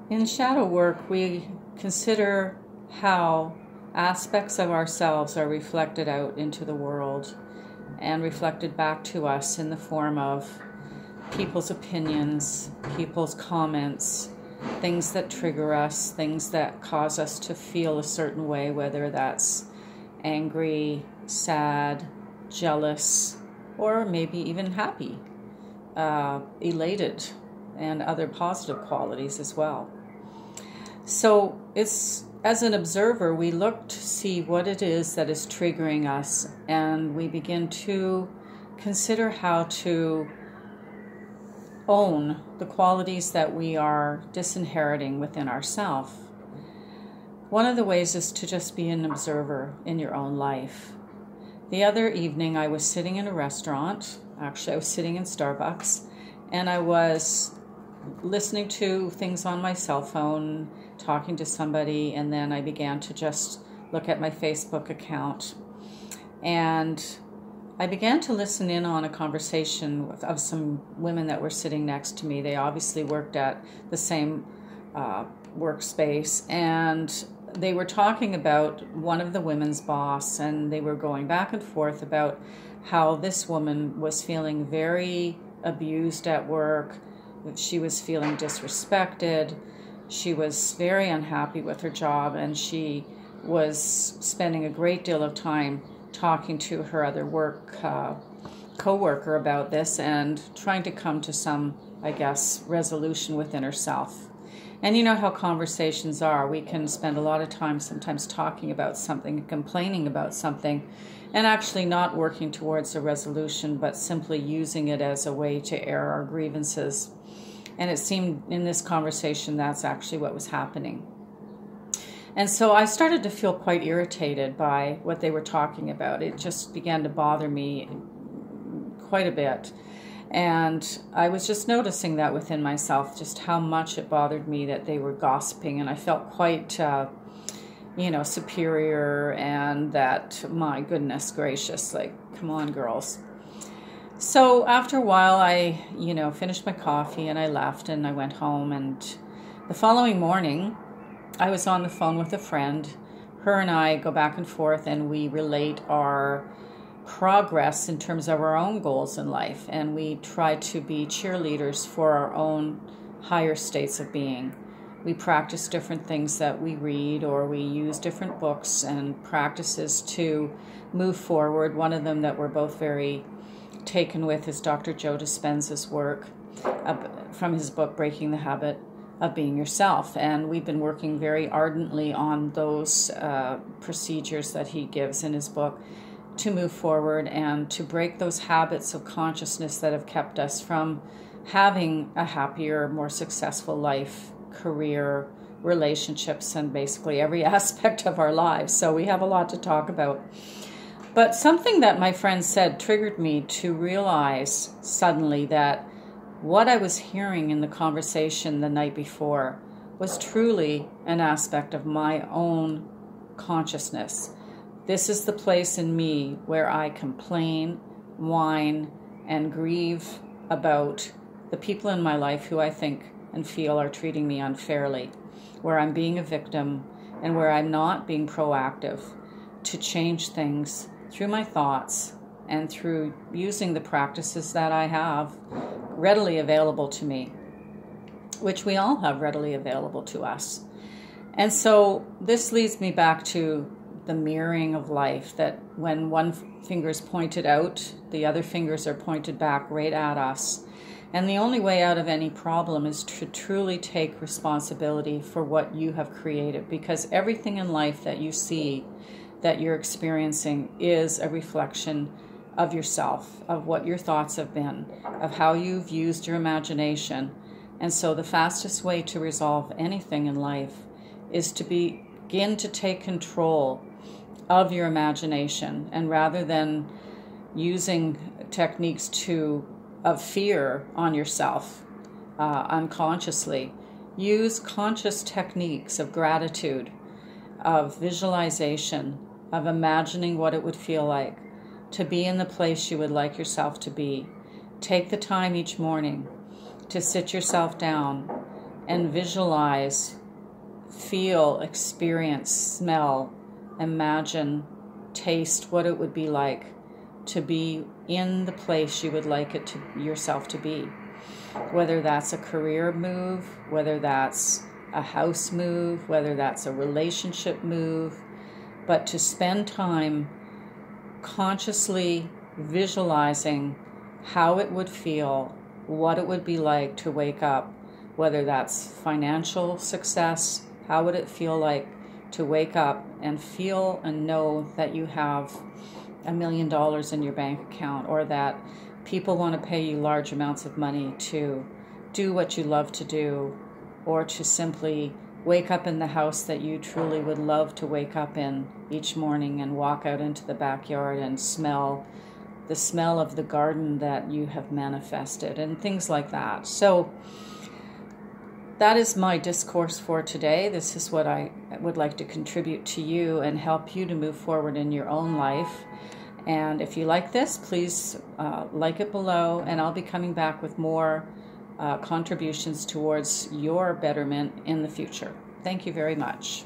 In shadow work, we consider how aspects of ourselves are reflected out into the world and reflected back to us in the form of people's opinions, people's comments, things that trigger us, things that cause us to feel a certain way, whether that's angry, sad, jealous, or maybe even happy, elated, and other positive qualities as well. So it's, as an observer, we look to see what it is that is triggering us, and we begin to consider how to own the qualities that we are disinheriting within ourselves. One of the ways is to just be an observer in your own life. The other evening, I was sitting in a restaurant. Actually, I was sitting in Starbucks, and I was listening to things on my cell phone, talking to somebody, and then I began to just look at my Facebook account. And I began to listen in on a conversation of some women that were sitting next to me. They obviously worked at the same workspace, and they were talking about one of the women's boss, and they were going back and forth about how this woman was feeling very abused at work. She was feeling disrespected. She was very unhappy with her job, and she was spending a great deal of time talking to her other co-worker about this and trying to come to some, I guess, resolution within herself. And you know how conversations are. We can spend a lot of time sometimes talking about something, complaining about something, and actually not working towards a resolution, but simply using it as a way to air our grievances. And it seemed in this conversation that's actually what was happening. And so I started to feel quite irritated by what they were talking about. It just began to bother me quite a bit. And I was just noticing that within myself, just how much it bothered me that they were gossiping. And I felt quite, superior, and that, my goodness gracious, like, come on, girls. So after a while, I, finished my coffee and I left and I went home. And the following morning, I was on the phone with a friend. Her and I go back and forth, and we relate our progress in terms of our own goals in life, and we try to be cheerleaders for our own higher states of being. We practice different things that we read, or we use different books and practices to move forward. One of them that we're both very taken with is Dr. Joe Dispenza's work from his book Breaking the Habit of Being Yourself, and we've been working very ardently on those procedures that he gives in his book to move forward and to break those habits of consciousness that have kept us from having a happier, more successful life, career, relationships, and basically every aspect of our lives. So we have a lot to talk about. But something that my friend said triggered me to realize suddenly that what I was hearing in the conversation the night before was truly an aspect of my own consciousness. This is the place in me where I complain, whine, and grieve about the people in my life who I think and feel are treating me unfairly, where I'm being a victim, and where I'm not being proactive to change things through my thoughts and through using the practices that I have readily available to me, which we all have readily available to us. And so this leads me back to the mirroring of life, that when one finger is pointed out, the other fingers are pointed back right at us. And the only way out of any problem is to truly take responsibility for what you have created, because everything in life that you see, that you're experiencing, is a reflection of yourself, of what your thoughts have been, of how you've used your imagination. And so the fastest way to resolve anything in life is to begin to take control of your imagination, and rather than using techniques of fear on yourself unconsciously, use conscious techniques of gratitude, of visualization, of imagining what it would feel like to be in the place you would like yourself to be. Take the time each morning to sit yourself down and visualize, feel, experience, smell, imagine, taste what it would be like to be in the place you would like it to yourself to be. Whether that's a career move, whether that's a house move, whether that's a relationship move, but to spend time consciously visualizing how it would feel, what it would be like to wake up, whether that's financial success, how would it feel like to wake up and feel and know that you have $1 million in your bank account, or that people want to pay you large amounts of money to do what you love to do, or to simply wake up in the house that you truly would love to wake up in each morning and walk out into the backyard and smell the smell of the garden that you have manifested, and things like that. So that is my discourse for today. This is what I would like to contribute to you and help you to move forward in your own life. And if you like this, please like it below, and I'll be coming back with more contributions towards your betterment in the future. Thank you very much.